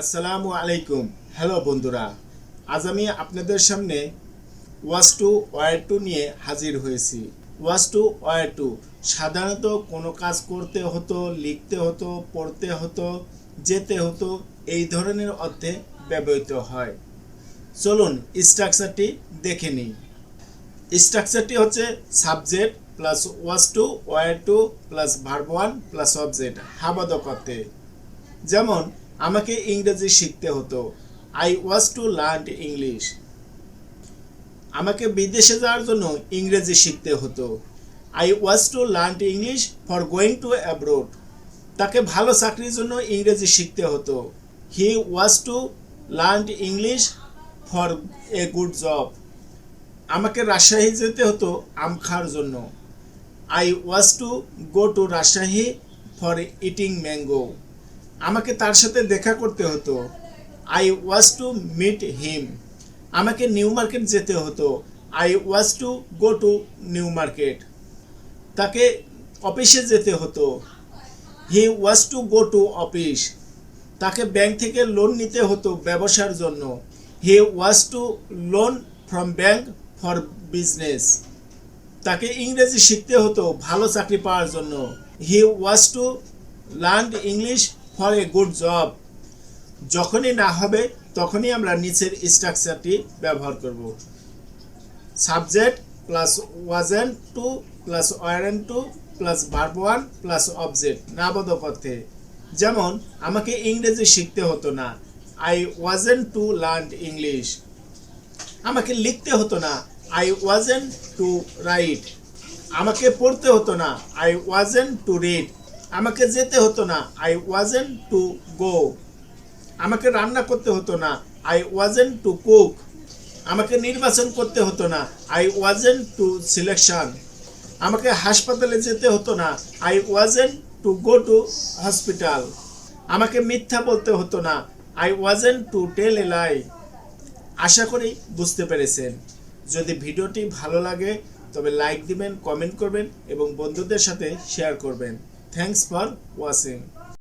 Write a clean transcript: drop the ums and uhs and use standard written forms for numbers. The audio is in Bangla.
আসসালামু আলাইকুম। হ্যালো বন্ধুরা, আজ আমি আপনাদের সামনে ওয়াজ টু ওয়ার টু নিয়ে হাজির হয়েছি। ওয়াজ টু ওয়ার টু সাধারণত কোনো কাজ করতে হতো, লিখতে হতো, পড়তে হতো, যেতে হতো, এই ধরনের অর্থে ব্যবহৃত হয়। চলুন স্ট্রাকচারটি দেখে নিই। স্ট্রাকচারটি হচ্ছে subject plus was to were to plus verb one plus object হাবাদক অর্থে। যেমন আমাকে ইংরেজি শিখতে হতো, I was to learn English. আমাকে বিদেশে যাওয়ার জন্য ইংরেজি শিখতে হতো, I was to learn English for going to abroad. তাকে ভালো চাকরির জন্য ইংরেজি শিখতে হতো, he was to learn English for a good job. আমাকে রাজশাহী যেতে হতো আম খাওয়ার জন্য, I was to go two Rajshahi for eating mango. আমাকে তার সাথে দেখা করতে হতো, I was to meet him. আমাকে নিউ মার্কেট যেতে হতো, I was to go to New Market. তাকে অফিসে যেতে হতো, he was to go to office. তাকে ব্যাংক থেকে লোন নিতে হতো ব্যবসার জন্য, he was to loan from bank for business. তাকে ইংরেজি শিখতে হতো ভালো চাকরি পাওয়ার জন্য, he was to learn English for a good job. যখনই না হবে তখনই আমরা নিচের স্ট্রাকচারটি ব্যবহার করব। Subject plus wasn't to plus weren't to plus verb one plus object নাবোধক অর্থে। যেমন আমাকে ইংরেজি শিখতে হতো না, I wasn't to learn English. আমাকে লিখতে হতো না, আই ওয়াজেন টু রাইট। আমাকে পড়তে হতো না, আই ওয়াজেন টু রিড। আমাকে যেতে হতো না, আই ওয়াজেন টু গো। আমাকে রান্না করতে হতো না, আই ওয়াজেন টু কুক। আমাকে নির্বাচন করতে হতো না, আই ওয়াজেন টু সিলেকশন। আমাকে হাসপাতালে যেতে হতো না, I wasn't two go two hospital. আমাকে মিথ্যা বলতে হতো না, আই ওয়াজেন টু টেল এ লাই। আশা করি বুঝতে পেরেছেন। যদি ভিডিওটি ভালো লাগে তবে লাইক দিবেন, কমেন্ট করবেন এবং বন্ধুদের সাথে শেয়ার করবেন। Thanks for watching.